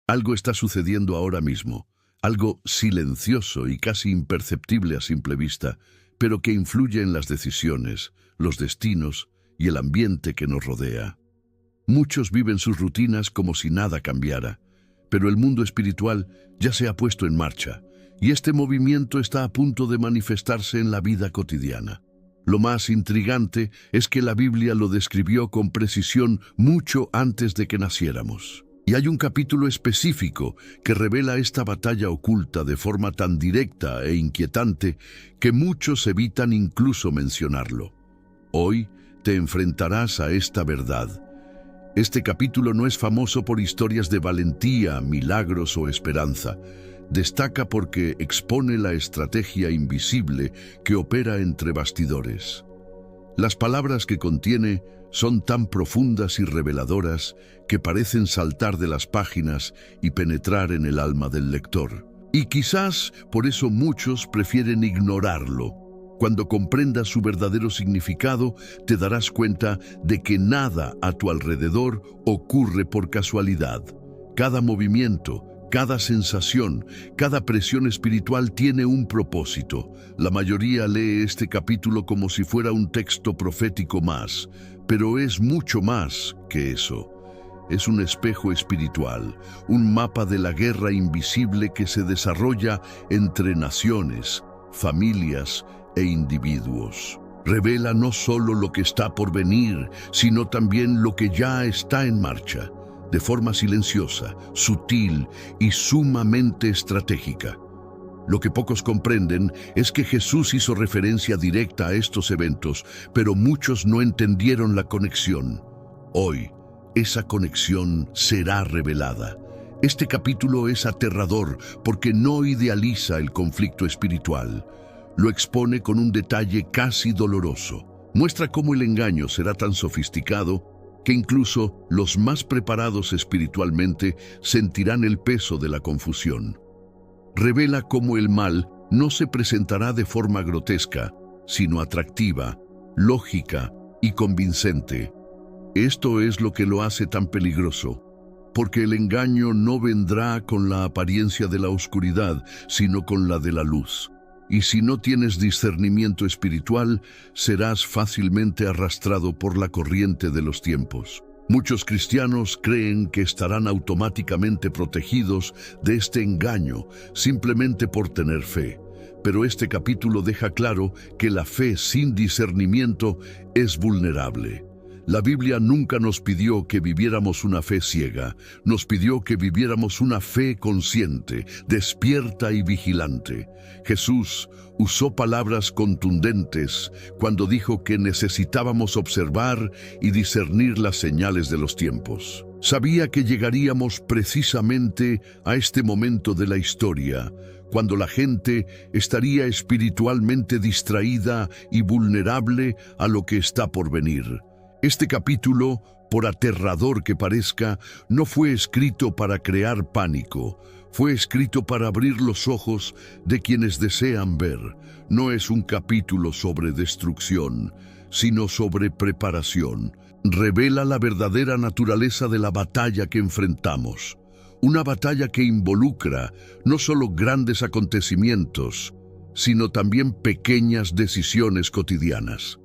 Algo está sucediendo ahora mismo, algo silencioso y casi imperceptible a simple vista, pero que influye en las decisiones, los destinos y el ambiente que nos rodea. Muchos viven sus rutinas como si nada cambiara, pero el mundo espiritual ya se ha puesto en marcha, y este movimiento está a punto de manifestarse en la vida cotidiana. Lo más intrigante es que la Biblia lo describió con precisión mucho antes de que naciéramos. Y hay un capítulo específico que revela esta batalla oculta de forma tan directa e inquietante que muchos evitan incluso mencionarlo. Hoy te enfrentarás a esta verdad. Este capítulo no es famoso por historias de valentía, milagros o esperanza. Destaca porque expone la estrategia invisible que opera entre bastidores. Las palabras que contiene son tan profundas y reveladoras que parecen saltar de las páginas y penetrar en el alma del lector. Y quizás por eso muchos prefieren ignorarlo. Cuando comprendas su verdadero significado, te darás cuenta de que nada a tu alrededor ocurre por casualidad. Cada movimiento, cada sensación, cada presión espiritual tiene un propósito. La mayoría lee este capítulo como si fuera un texto profético más, pero es mucho más que eso. Es un espejo espiritual, un mapa de la guerra invisible que se desarrolla entre naciones, familias e individuos. Revela no solo lo que está por venir, sino también lo que ya está en marcha, de forma silenciosa, sutil y sumamente estratégica. Lo que pocos comprenden es que Jesús hizo referencia directa a estos eventos, pero muchos no entendieron la conexión. Hoy, esa conexión será revelada. Este capítulo es aterrador porque no idealiza el conflicto espiritual. Lo expone con un detalle casi doloroso. Muestra cómo el engaño será tan sofisticado que incluso los más preparados espiritualmente sentirán el peso de la confusión. Revela cómo el mal no se presentará de forma grotesca, sino atractiva, lógica y convincente. Esto es lo que lo hace tan peligroso, porque el engaño no vendrá con la apariencia de la oscuridad, sino con la de la luz. Y si no tienes discernimiento espiritual, serás fácilmente arrastrado por la corriente de los tiempos. Muchos cristianos creen que estarán automáticamente protegidos de este engaño simplemente por tener fe. Pero este capítulo deja claro que la fe sin discernimiento es vulnerable. La Biblia nunca nos pidió que viviéramos una fe ciega, nos pidió que viviéramos una fe consciente, despierta y vigilante. Jesús usó palabras contundentes cuando dijo que necesitábamos observar y discernir las señales de los tiempos. Sabía que llegaríamos precisamente a este momento de la historia, cuando la gente estaría espiritualmente distraída y vulnerable a lo que está por venir. Este capítulo, por aterrador que parezca, no fue escrito para crear pánico. Fue escrito para abrir los ojos de quienes desean ver. No es un capítulo sobre destrucción, sino sobre preparación. Revela la verdadera naturaleza de la batalla que enfrentamos. Una batalla que involucra no solo grandes acontecimientos, sino también pequeñas decisiones cotidianas.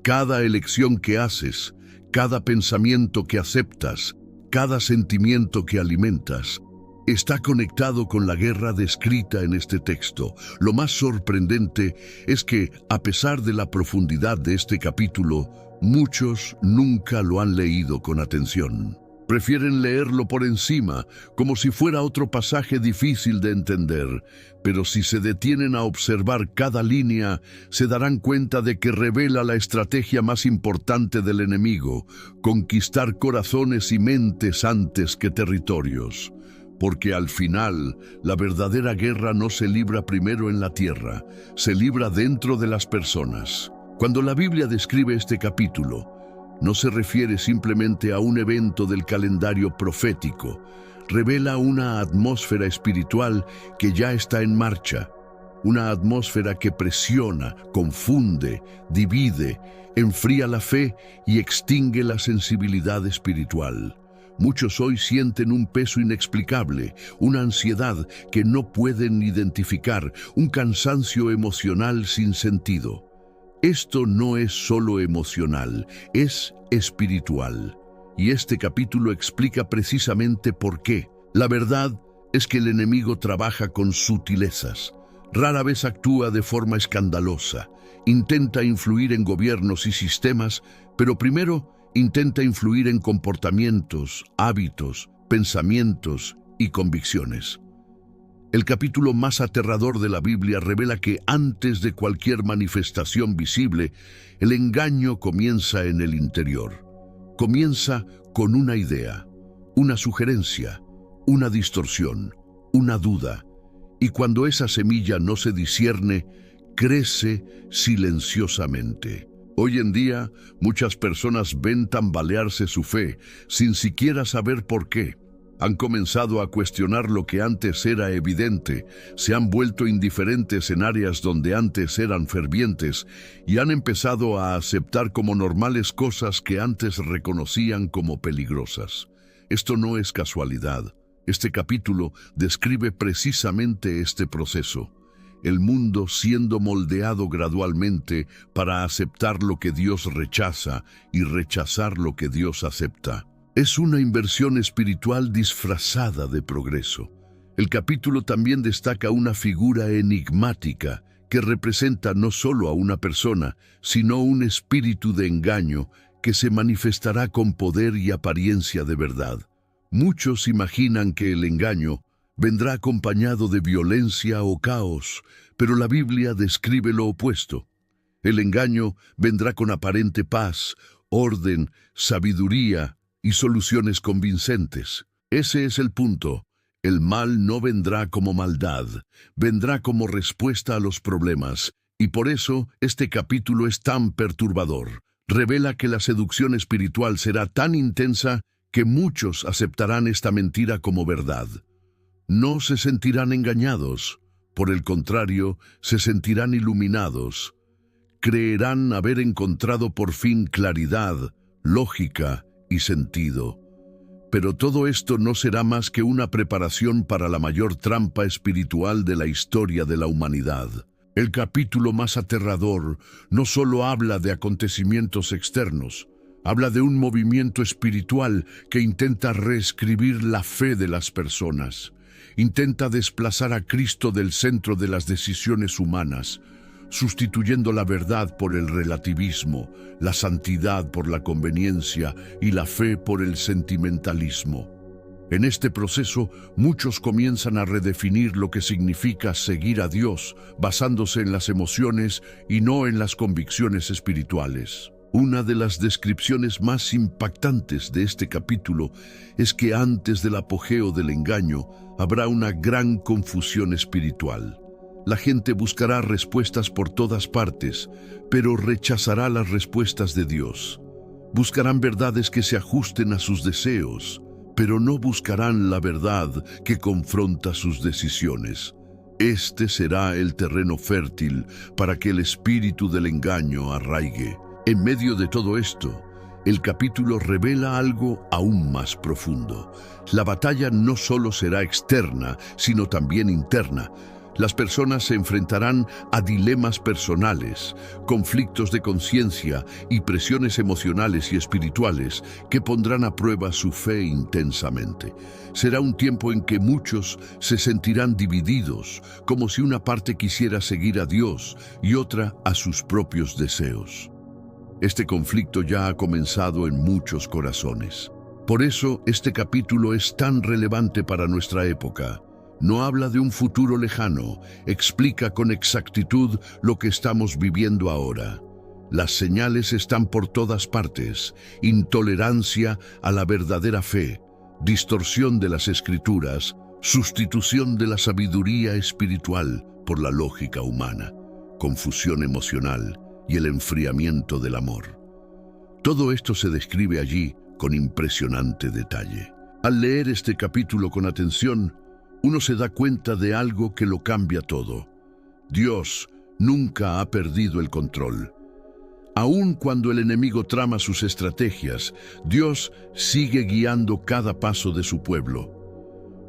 Cada elección que haces, cada pensamiento que aceptas, cada sentimiento que alimentas, está conectado con la guerra descrita en este texto. Lo más sorprendente es que, a pesar de la profundidad de este capítulo, muchos nunca lo han leído con atención. Prefieren leerlo por encima, como si fuera otro pasaje difícil de entender, pero si se detienen a observar cada línea, se darán cuenta de que revela la estrategia más importante del enemigo: conquistar corazones y mentes antes que territorios. Porque al final, la verdadera guerra no se libra primero en la tierra, se libra dentro de las personas. Cuando la Biblia describe este capítulo, no se refiere simplemente a un evento del calendario profético. Revela una atmósfera espiritual que ya está en marcha. Una atmósfera que presiona, confunde, divide, enfría la fe y extingue la sensibilidad espiritual. Muchos hoy sienten un peso inexplicable, una ansiedad que no pueden identificar, un cansancio emocional sin sentido. Esto no es solo emocional, es espiritual. Y este capítulo explica precisamente por qué. La verdad es que el enemigo trabaja con sutilezas. Rara vez actúa de forma escandalosa. Intenta influir en gobiernos y sistemas, pero primero intenta influir en comportamientos, hábitos, pensamientos y convicciones. El capítulo más aterrador de la Biblia revela que antes de cualquier manifestación visible, el engaño comienza en el interior. Comienza con una idea, una sugerencia, una distorsión, una duda, y cuando esa semilla no se discierne, crece silenciosamente. Hoy en día, muchas personas ven tambalearse su fe sin siquiera saber por qué. Han comenzado a cuestionar lo que antes era evidente, se han vuelto indiferentes en áreas donde antes eran fervientes y han empezado a aceptar como normales cosas que antes reconocían como peligrosas. Esto no es casualidad. Este capítulo describe precisamente este proceso. El mundo siendo moldeado gradualmente para aceptar lo que Dios rechaza y rechazar lo que Dios acepta. Es una inversión espiritual disfrazada de progreso. El capítulo también destaca una figura enigmática que representa no solo a una persona, sino un espíritu de engaño que se manifestará con poder y apariencia de verdad. Muchos imaginan que el engaño vendrá acompañado de violencia o caos, pero la Biblia describe lo opuesto. El engaño vendrá con aparente paz, orden, sabiduría y soluciones convincentes. Ese es el punto. El mal no vendrá como maldad, vendrá como respuesta a los problemas, y por eso este capítulo es tan perturbador. Revela que la seducción espiritual será tan intensa que muchos aceptarán esta mentira como verdad. No se sentirán engañados, por el contrario, se sentirán iluminados. Creerán haber encontrado por fin claridad, lógica y sentido. Pero todo esto no será más que una preparación para la mayor trampa espiritual de la historia de la humanidad. El capítulo más aterrador no solo habla de acontecimientos externos, habla de un movimiento espiritual que intenta reescribir la fe de las personas. Intenta desplazar a Cristo del centro de las decisiones humanas, sustituyendo la verdad por el relativismo, la santidad por la conveniencia y la fe por el sentimentalismo. En este proceso, muchos comienzan a redefinir lo que significa seguir a Dios, basándose en las emociones y no en las convicciones espirituales. Una de las descripciones más impactantes de este capítulo es que antes del apogeo del engaño habrá una gran confusión espiritual. La gente buscará respuestas por todas partes, pero rechazará las respuestas de Dios. Buscarán verdades que se ajusten a sus deseos, pero no buscarán la verdad que confronta sus decisiones. Este será el terreno fértil para que el espíritu del engaño arraigue. En medio de todo esto, el capítulo revela algo aún más profundo. La batalla no solo será externa, sino también interna. Las personas se enfrentarán a dilemas personales, conflictos de conciencia y presiones emocionales y espirituales que pondrán a prueba su fe intensamente. Será un tiempo en que muchos se sentirán divididos, como si una parte quisiera seguir a Dios y otra a sus propios deseos. Este conflicto ya ha comenzado en muchos corazones. Por eso, este capítulo es tan relevante para nuestra época. No habla de un futuro lejano, explica con exactitud lo que estamos viviendo ahora. Las señales están por todas partes: intolerancia a la verdadera fe, distorsión de las escrituras, sustitución de la sabiduría espiritual por la lógica humana, confusión emocional y el enfriamiento del amor. Todo esto se describe allí con impresionante detalle. Al leer este capítulo con atención, uno se da cuenta de algo que lo cambia todo. Dios nunca ha perdido el control. Aun cuando el enemigo trama sus estrategias, Dios sigue guiando cada paso de su pueblo.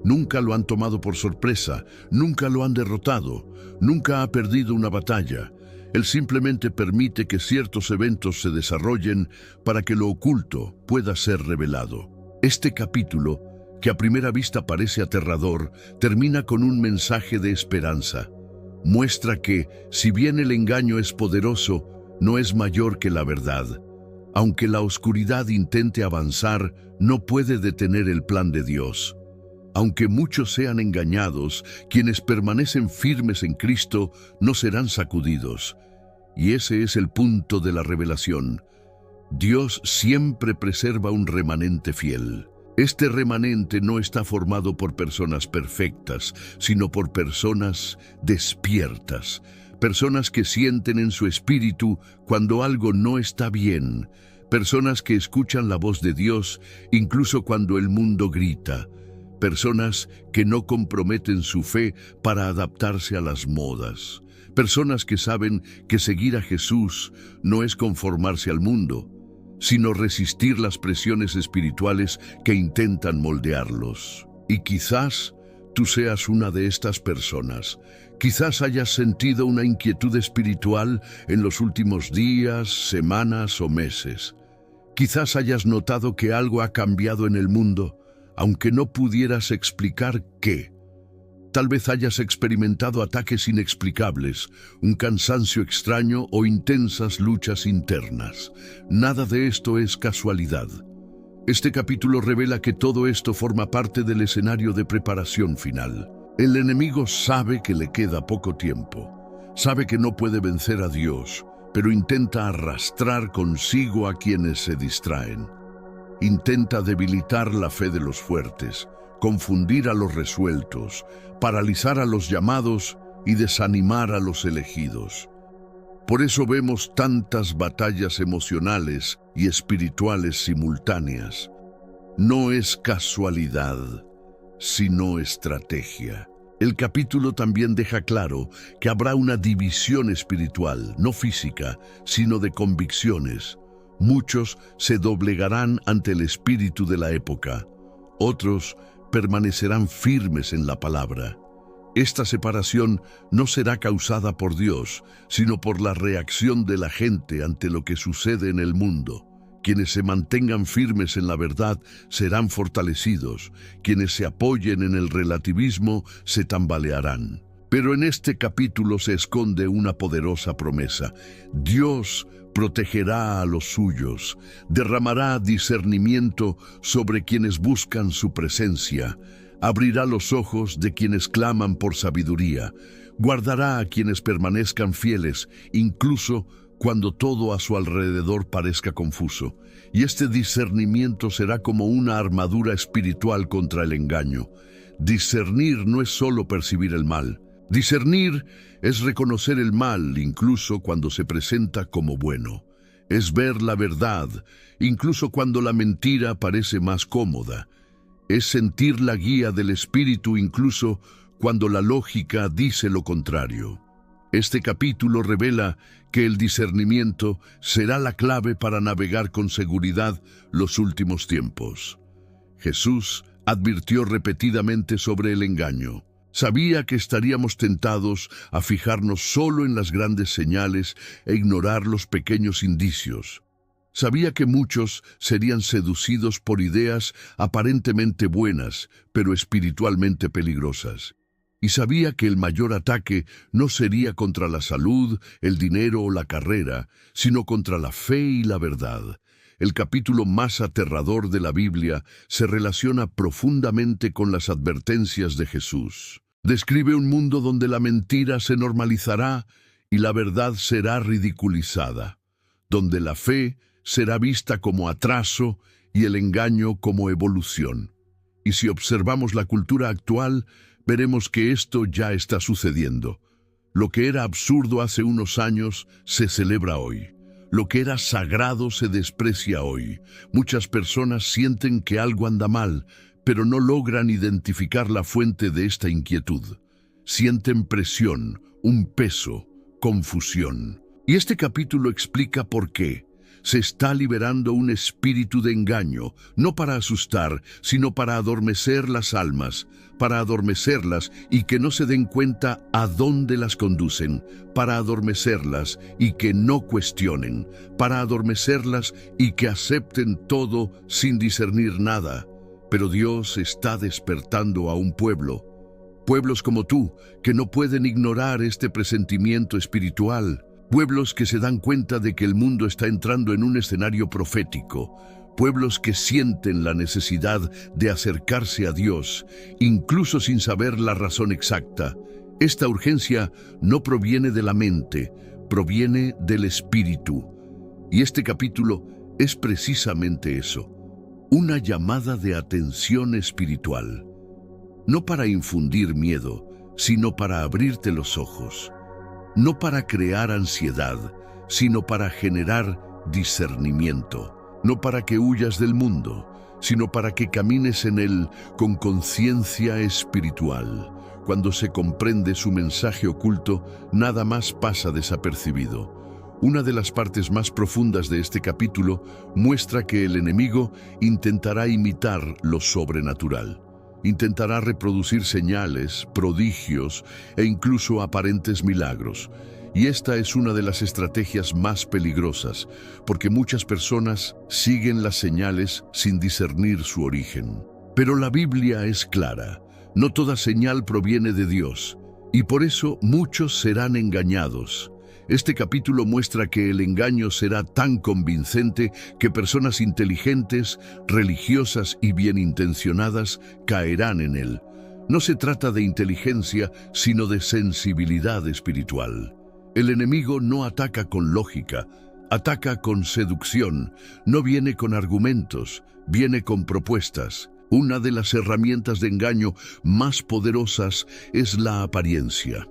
Nunca lo han tomado por sorpresa, nunca lo han derrotado, nunca ha perdido una batalla. Él simplemente permite que ciertos eventos se desarrollen para que lo oculto pueda ser revelado. Este capítulo, que a primera vista parece aterrador, termina con un mensaje de esperanza. Muestra que, si bien el engaño es poderoso, no es mayor que la verdad. Aunque la oscuridad intente avanzar, no puede detener el plan de Dios. Aunque muchos sean engañados, quienes permanecen firmes en Cristo no serán sacudidos. Y ese es el punto de la revelación. Dios siempre preserva un remanente fiel. Este remanente no está formado por personas perfectas, sino por personas despiertas. Personas que sienten en su espíritu cuando algo no está bien. Personas que escuchan la voz de Dios incluso cuando el mundo grita. Personas que no comprometen su fe para adaptarse a las modas. Personas que saben que seguir a Jesús no es conformarse al mundo, sino resistir las presiones espirituales que intentan moldearlos. Y quizás tú seas una de estas personas. Quizás hayas sentido una inquietud espiritual en los últimos días, semanas o meses. Quizás hayas notado que algo ha cambiado en el mundo, aunque no pudieras explicar qué. Tal vez hayas experimentado ataques inexplicables, un cansancio extraño o intensas luchas internas. Nada de esto es casualidad. Este capítulo revela que todo esto forma parte del escenario de preparación final. El enemigo sabe que le queda poco tiempo. Sabe que no puede vencer a Dios, pero intenta arrastrar consigo a quienes se distraen. Intenta debilitar la fe de los fuertes, confundir a los resueltos, paralizar a los llamados y desanimar a los elegidos. Por eso vemos tantas batallas emocionales y espirituales simultáneas. No es casualidad, sino estrategia. El capítulo también deja claro que habrá una división espiritual, no física, sino de convicciones. Muchos se doblegarán ante el espíritu de la época. Otros permanecerán firmes en la palabra. Esta separación no será causada por Dios, sino por la reacción de la gente ante lo que sucede en el mundo. Quienes se mantengan firmes en la verdad serán fortalecidos. Quienes se apoyen en el relativismo se tambalearán. Pero en este capítulo se esconde una poderosa promesa. Dios protegerá a los suyos, derramará discernimiento sobre quienes buscan su presencia, abrirá los ojos de quienes claman por sabiduría, guardará a quienes permanezcan fieles, incluso cuando todo a su alrededor parezca confuso. Y este discernimiento será como una armadura espiritual contra el engaño. Discernir no es solo percibir el mal. Discernir es reconocer el mal incluso cuando se presenta como bueno. Es ver la verdad, incluso cuando la mentira parece más cómoda. Es sentir la guía del espíritu incluso cuando la lógica dice lo contrario. Este capítulo revela que el discernimiento será la clave para navegar con seguridad los últimos tiempos. Jesús advirtió repetidamente sobre el engaño. Sabía que estaríamos tentados a fijarnos solo en las grandes señales e ignorar los pequeños indicios. Sabía que muchos serían seducidos por ideas aparentemente buenas, pero espiritualmente peligrosas. Y sabía que el mayor ataque no sería contra la salud, el dinero o la carrera, sino contra la fe y la verdad. El capítulo más aterrador de la Biblia se relaciona profundamente con las advertencias de Jesús. Describe un mundo donde la mentira se normalizará y la verdad será ridiculizada, donde la fe será vista como atraso y el engaño como evolución. Y si observamos la cultura actual, veremos que esto ya está sucediendo. Lo que era absurdo hace unos años se celebra hoy. Lo que era sagrado se desprecia hoy. Muchas personas sienten que algo anda mal, pero no logran identificar la fuente de esta inquietud. Sienten presión, un peso, confusión. Y este capítulo explica por qué. Se está liberando un espíritu de engaño, no para asustar, sino para adormecer las almas, para adormecerlas y que no se den cuenta a dónde las conducen, para adormecerlas y que no cuestionen, para adormecerlas y que acepten todo sin discernir nada. Pero Dios está despertando a un pueblo, pueblos como tú, que no pueden ignorar este presentimiento espiritual. Pueblos que se dan cuenta de que el mundo está entrando en un escenario profético. Pueblos que sienten la necesidad de acercarse a Dios, incluso sin saber la razón exacta. Esta urgencia no proviene de la mente, proviene del Espíritu. Y este capítulo es precisamente eso, una llamada de atención espiritual. No para infundir miedo, sino para abrirte los ojos. No para crear ansiedad, sino para generar discernimiento. No para que huyas del mundo, sino para que camines en él con conciencia espiritual. Cuando se comprende su mensaje oculto, nada más pasa desapercibido. Una de las partes más profundas de este capítulo muestra que el enemigo intentará imitar lo sobrenatural. Intentará reproducir señales, prodigios e incluso aparentes milagros. Y esta es una de las estrategias más peligrosas, porque muchas personas siguen las señales sin discernir su origen. Pero la Biblia es clara, no toda señal proviene de Dios, y por eso muchos serán engañados. Este capítulo muestra que el engaño será tan convincente que personas inteligentes, religiosas y bien intencionadas caerán en él. No se trata de inteligencia, sino de sensibilidad espiritual. El enemigo no ataca con lógica, ataca con seducción, no viene con argumentos, viene con propuestas. Una de las herramientas de engaño más poderosas es la apariencia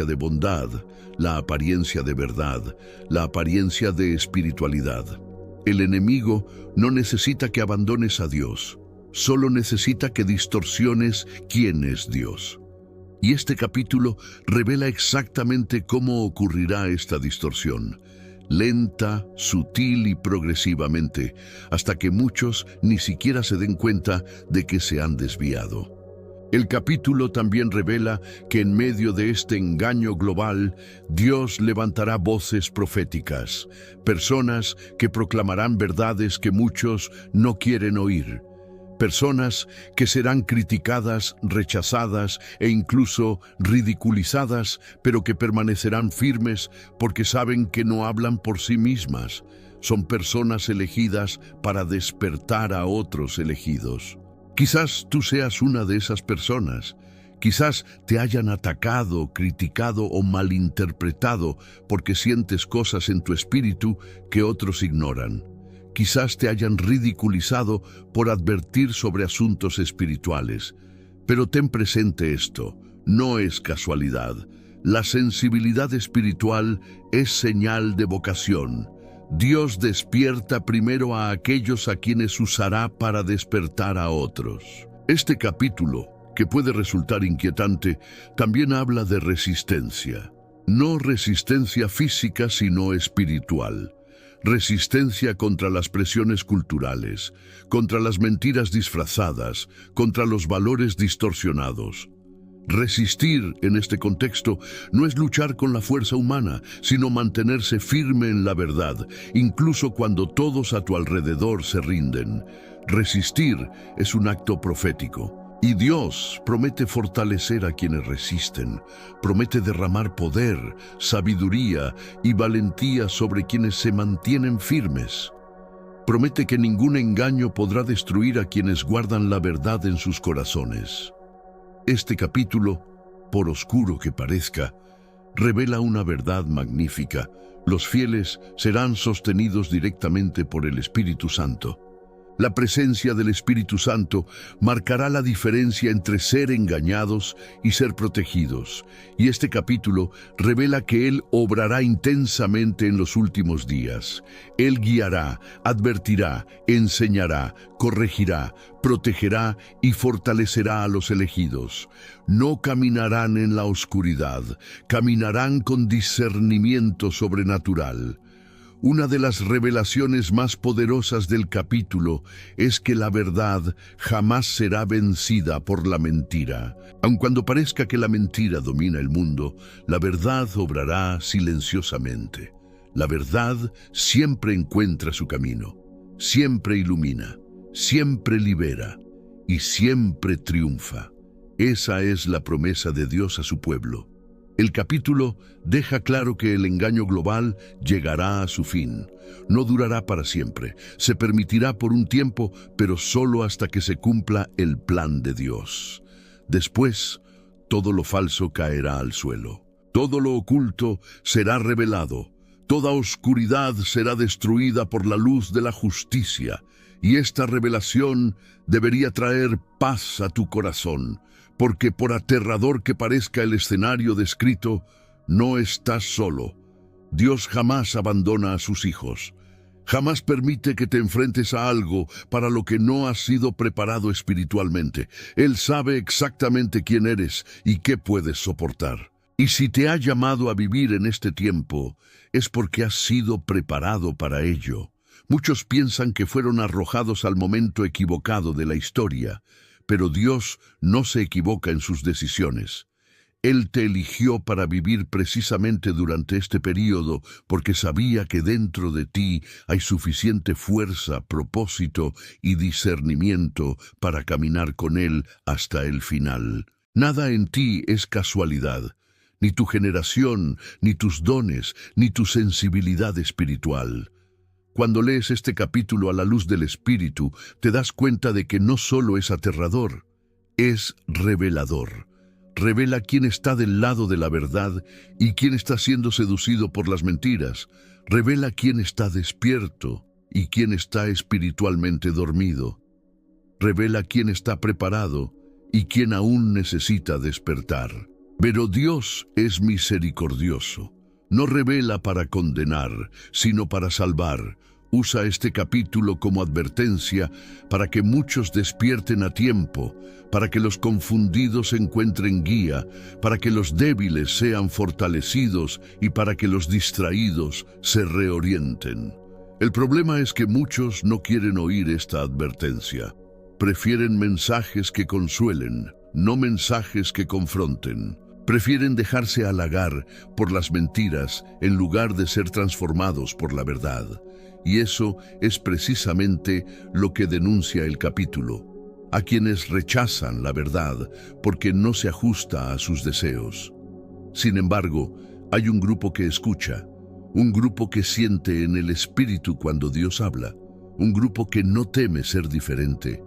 de bondad, la apariencia de verdad, la apariencia de espiritualidad. El enemigo no necesita que abandones a Dios, solo necesita que distorsiones quién es Dios. Y este capítulo revela exactamente cómo ocurrirá esta distorsión. Lenta, sutil y progresivamente, hasta que muchos ni siquiera se den cuenta de que se han desviado. El capítulo también revela que en medio de este engaño global, Dios levantará voces proféticas, personas que proclamarán verdades que muchos no quieren oír, personas que serán criticadas, rechazadas e incluso ridiculizadas, pero que permanecerán firmes porque saben que no hablan por sí mismas. Son personas elegidas para despertar a otros elegidos. Quizás tú seas una de esas personas. Quizás te hayan atacado, criticado o malinterpretado porque sientes cosas en tu espíritu que otros ignoran. Quizás te hayan ridiculizado por advertir sobre asuntos espirituales. Pero ten presente esto, no es casualidad. La sensibilidad espiritual es señal de vocación. Dios despierta primero a aquellos a quienes usará para despertar a otros. Este capítulo, que puede resultar inquietante, también habla de resistencia. No resistencia física, sino espiritual. Resistencia contra las presiones culturales, contra las mentiras disfrazadas, contra los valores distorsionados. Resistir en este contexto no es luchar con la fuerza humana, sino mantenerse firme en la verdad, incluso cuando todos a tu alrededor se rinden. Resistir es un acto profético. Y Dios promete fortalecer a quienes resisten, promete derramar poder, sabiduría y valentía sobre quienes se mantienen firmes. Promete que ningún engaño podrá destruir a quienes guardan la verdad en sus corazones. Este capítulo, por oscuro que parezca, revela una verdad magnífica. Los fieles serán sostenidos directamente por el Espíritu Santo. La presencia del Espíritu Santo marcará la diferencia entre ser engañados y ser protegidos. Y este capítulo revela que Él obrará intensamente en los últimos días. Él guiará, advertirá, enseñará, corregirá, protegerá y fortalecerá a los elegidos. No caminarán en la oscuridad, caminarán con discernimiento sobrenatural. Una de las revelaciones más poderosas del capítulo es que la verdad jamás será vencida por la mentira. Aun cuando parezca que la mentira domina el mundo, la verdad obrará silenciosamente. La verdad siempre encuentra su camino, siempre ilumina, siempre libera y siempre triunfa. Esa es la promesa de Dios a su pueblo. El capítulo deja claro que el engaño global llegará a su fin. No durará para siempre. Se permitirá por un tiempo, pero solo hasta que se cumpla el plan de Dios. Después, todo lo falso caerá al suelo. Todo lo oculto será revelado. Toda oscuridad será destruida por la luz de la justicia. Y esta revelación debería traer paz a tu corazón. Porque por aterrador que parezca el escenario descrito, no estás solo. Dios jamás abandona a sus hijos. Jamás permite que te enfrentes a algo para lo que no has sido preparado espiritualmente. Él sabe exactamente quién eres y qué puedes soportar. Y si te ha llamado a vivir en este tiempo, es porque has sido preparado para ello. Muchos piensan que fueron arrojados al momento equivocado de la historia, pero Dios no se equivoca en sus decisiones. Él te eligió para vivir precisamente durante este período porque sabía que dentro de ti hay suficiente fuerza, propósito y discernimiento para caminar con Él hasta el final. Nada en ti es casualidad, ni tu generación, ni tus dones, ni tu sensibilidad espiritual. Cuando lees este capítulo a la luz del Espíritu, te das cuenta de que no solo es aterrador, es revelador. Revela quién está del lado de la verdad y quién está siendo seducido por las mentiras. Revela quién está despierto y quién está espiritualmente dormido. Revela quién está preparado y quién aún necesita despertar. Pero Dios es misericordioso. No revela para condenar, sino para salvar. Usa este capítulo como advertencia para que muchos despierten a tiempo, para que los confundidos encuentren guía, para que los débiles sean fortalecidos y para que los distraídos se reorienten. El problema es que muchos no quieren oír esta advertencia. Prefieren mensajes que consuelen, no mensajes que confronten. Prefieren dejarse halagar por las mentiras en lugar de ser transformados por la verdad. Y eso es precisamente lo que denuncia el capítulo. A quienes rechazan la verdad porque no se ajusta a sus deseos. Sin embargo, hay un grupo que escucha, un grupo que siente en el Espíritu cuando Dios habla, un grupo que no teme ser diferente,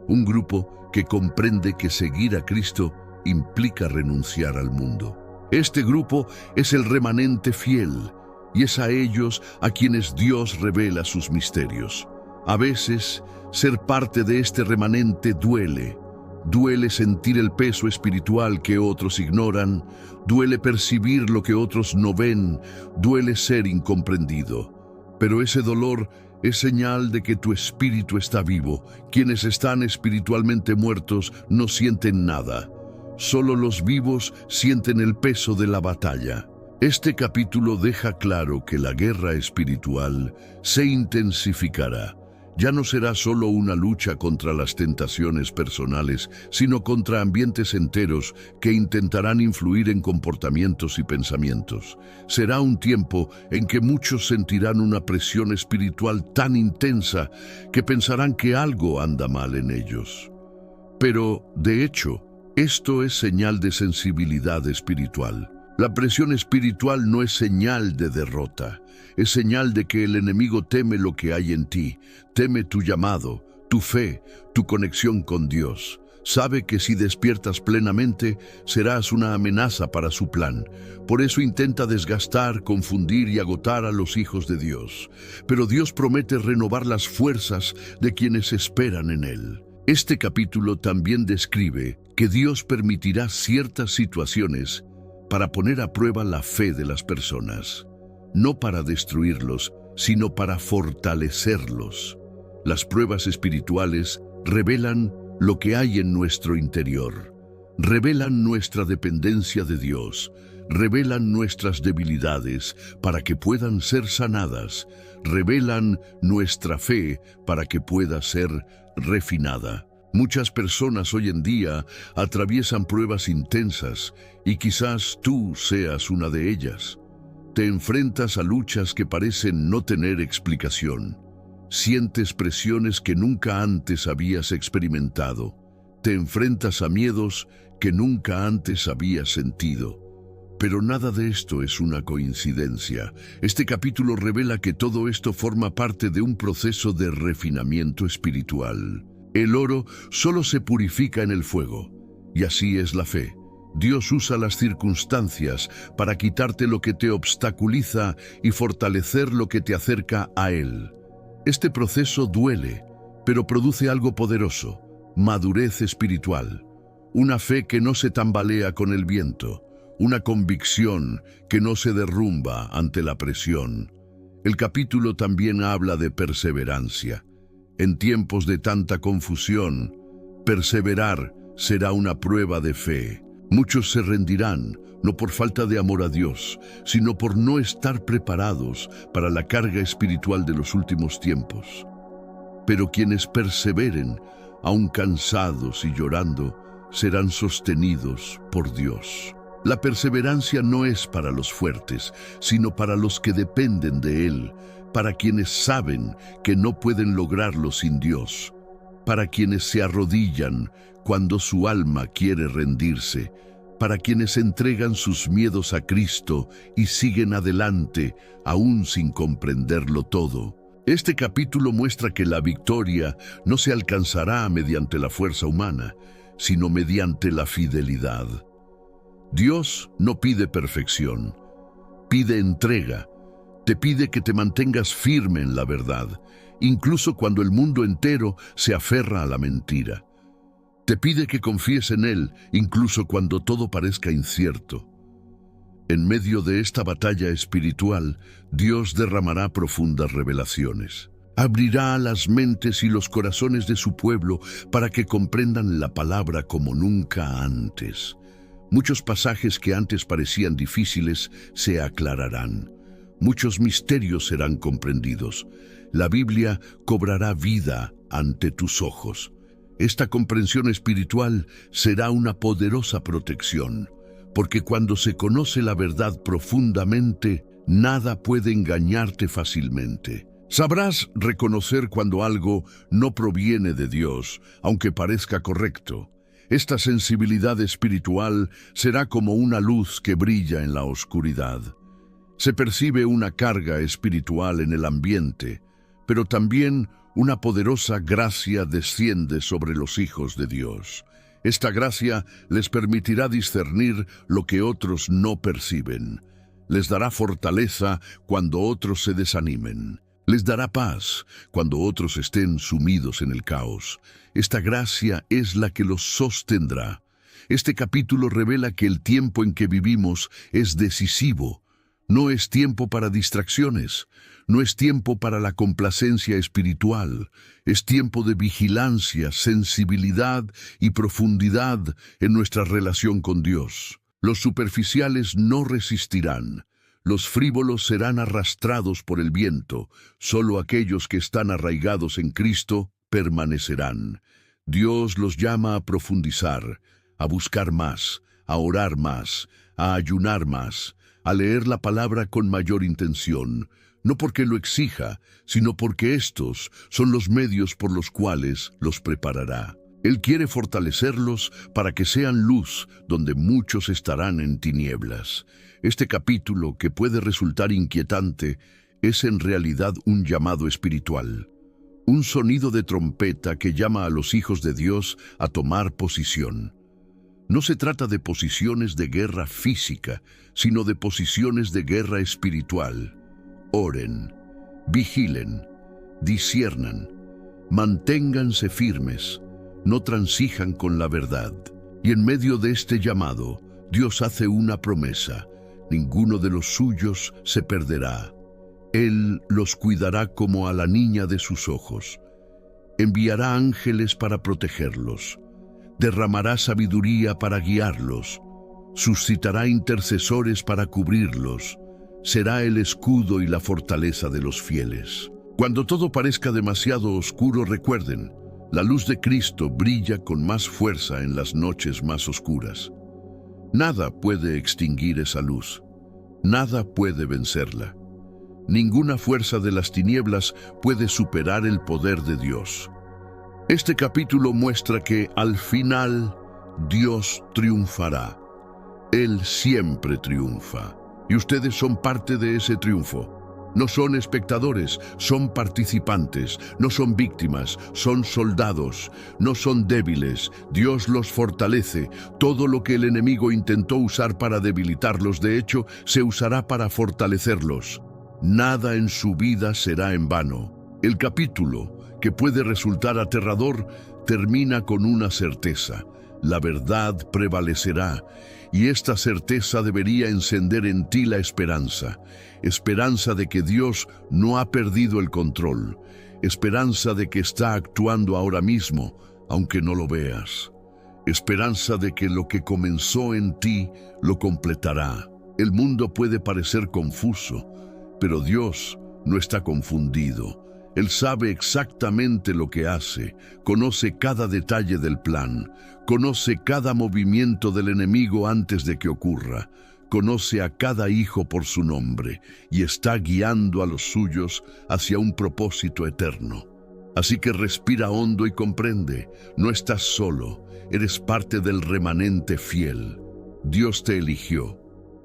un grupo que comprende que seguir a Cristo implica renunciar al mundo. Este grupo es el remanente fiel, y es a ellos a quienes Dios revela sus misterios. A veces, ser parte de este remanente duele. Duele sentir el peso espiritual que otros ignoran, duele percibir lo que otros no ven, duele ser incomprendido. Pero ese dolor es señal de que tu espíritu está vivo. Quienes están espiritualmente muertos no sienten nada. Solo los vivos sienten el peso de la batalla. Este capítulo deja claro que la guerra espiritual se intensificará. Ya no será solo una lucha contra las tentaciones personales, sino contra ambientes enteros que intentarán influir en comportamientos y pensamientos. Será un tiempo en que muchos sentirán una presión espiritual tan intensa que pensarán que algo anda mal en ellos. Pero, de hecho, esto es señal de sensibilidad espiritual. La presión espiritual no es señal de derrota, es señal de que el enemigo teme lo que hay en ti, teme tu llamado, tu fe, tu conexión con Dios. Sabe que si despiertas plenamente, serás una amenaza para su plan. Por eso intenta desgastar, confundir y agotar a los hijos de Dios. Pero Dios promete renovar las fuerzas de quienes esperan en Él. Este capítulo también describe que Dios permitirá ciertas situaciones para poner a prueba la fe de las personas. No para destruirlos, sino para fortalecerlos. Las pruebas espirituales revelan lo que hay en nuestro interior. Revelan nuestra dependencia de Dios, revelan nuestras debilidades para que puedan ser sanadas, revelan nuestra fe para que pueda ser refinada. Muchas personas hoy en día atraviesan pruebas intensas y quizás tú seas una de ellas. Te enfrentas a luchas que parecen no tener explicación. Sientes presiones que nunca antes habías experimentado. Te enfrentas a miedos que nunca antes habías sentido. Pero nada de esto es una coincidencia. Este capítulo revela que todo esto forma parte de un proceso de refinamiento espiritual. El oro solo se purifica en el fuego, y así es la fe. Dios usa las circunstancias para quitarte lo que te obstaculiza y fortalecer lo que te acerca a Él. Este proceso duele, pero produce algo poderoso: madurez espiritual, una fe que no se tambalea con el viento, una convicción que no se derrumba ante la presión. El capítulo también habla de perseverancia. En tiempos de tanta confusión, perseverar será una prueba de fe. Muchos se rendirán, no por falta de amor a Dios, sino por no estar preparados para la carga espiritual de los últimos tiempos. Pero quienes perseveren, aun cansados y llorando, serán sostenidos por Dios. La perseverancia no es para los fuertes, sino para los que dependen de Él, para quienes saben que no pueden lograrlo sin Dios, para quienes se arrodillan cuando su alma quiere rendirse, para quienes entregan sus miedos a Cristo y siguen adelante, aún sin comprenderlo todo. Este capítulo muestra que la victoria no se alcanzará mediante la fuerza humana, sino mediante la fidelidad. Dios no pide perfección, pide entrega. Te pide que te mantengas firme en la verdad, incluso cuando el mundo entero se aferra a la mentira. Te pide que confíes en Él, incluso cuando todo parezca incierto. En medio de esta batalla espiritual, Dios derramará profundas revelaciones. Abrirá las mentes y los corazones de su pueblo para que comprendan la palabra como nunca antes. Muchos pasajes que antes parecían difíciles se aclararán. Muchos misterios serán comprendidos. La Biblia cobrará vida ante tus ojos. Esta comprensión espiritual será una poderosa protección, porque cuando se conoce la verdad profundamente, nada puede engañarte fácilmente. Sabrás reconocer cuando algo no proviene de Dios, aunque parezca correcto. Esta sensibilidad espiritual será como una luz que brilla en la oscuridad. Se percibe una carga espiritual en el ambiente, pero también una poderosa gracia desciende sobre los hijos de Dios. Esta gracia les permitirá discernir lo que otros no perciben. Les dará fortaleza cuando otros se desanimen. Les dará paz cuando otros estén sumidos en el caos. Esta gracia es la que los sostendrá. Este capítulo revela que el tiempo en que vivimos es decisivo. No es tiempo para distracciones, no es tiempo para la complacencia espiritual, es tiempo de vigilancia, sensibilidad y profundidad en nuestra relación con Dios. Los superficiales no resistirán, los frívolos serán arrastrados por el viento, solo aquellos que están arraigados en Cristo permanecerán. Dios los llama a profundizar, a buscar más, a orar más, a ayunar más, a leer la palabra con mayor intención, no porque lo exija, sino porque estos son los medios por los cuales los preparará. Él quiere fortalecerlos para que sean luz donde muchos estarán en tinieblas. Este capítulo, que puede resultar inquietante, es en realidad un llamado espiritual. un sonido de trompeta que llama a los hijos de Dios a tomar posición. No se trata de posiciones de guerra física, sino de posiciones de guerra espiritual. Oren, vigilen, disciernan, manténganse firmes, no transijan con la verdad. Y en medio de este llamado, Dios hace una promesa: ninguno de los suyos se perderá. Él los cuidará como a la niña de sus ojos. Enviará ángeles para protegerlos. Derramará sabiduría para guiarlos. Suscitará intercesores para cubrirlos. Será el escudo y la fortaleza de los fieles. Cuando todo parezca demasiado oscuro, recuerden, la luz de Cristo brilla con más fuerza en las noches más oscuras. Nada puede extinguir esa luz. Nada puede vencerla. Ninguna fuerza de las tinieblas puede superar el poder de Dios. Este capítulo muestra que, al final, Dios triunfará. Él siempre triunfa. Y ustedes son parte de ese triunfo. No son espectadores, son participantes. No son víctimas, son soldados. No son débiles, Dios los fortalece. Todo lo que el enemigo intentó usar para debilitarlos, de hecho, se usará para fortalecerlos. Nada en su vida será en vano. El capítulo, que puede resultar aterrador, termina con una certeza: la verdad prevalecerá, y esta certeza debería encender en ti la esperanza. Esperanza de que Dios no ha perdido el control. Esperanza de que está actuando ahora mismo, aunque no lo veas. Esperanza de que lo que comenzó en ti lo completará. El mundo puede parecer confuso, pero Dios no está confundido. Él sabe exactamente lo que hace, conoce cada detalle del plan, conoce cada movimiento del enemigo antes de que ocurra, conoce a cada hijo por su nombre y está guiando a los suyos hacia un propósito eterno. Así que respira hondo y comprende, no estás solo, eres parte del remanente fiel. Dios te eligió,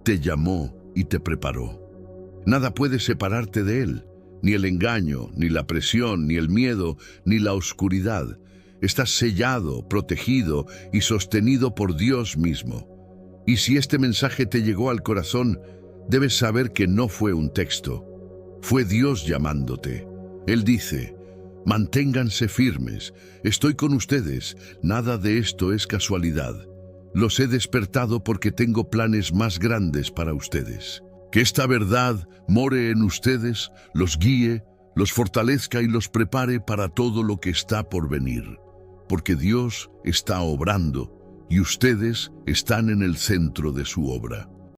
te llamó y te preparó. Nada puede separarte de Él. Ni el engaño, ni la presión, ni el miedo, ni la oscuridad. Estás sellado, protegido y sostenido por Dios mismo. Y si este mensaje te llegó al corazón, debes saber que no fue un texto. Fue Dios llamándote. Él dice: manténganse firmes, estoy con ustedes, nada de esto es casualidad. Los he despertado porque tengo planes más grandes para ustedes. Que esta verdad more en ustedes, los guíe, los fortalezca y los prepare para todo lo que está por venir. Porque Dios está obrando y ustedes están en el centro de su obra.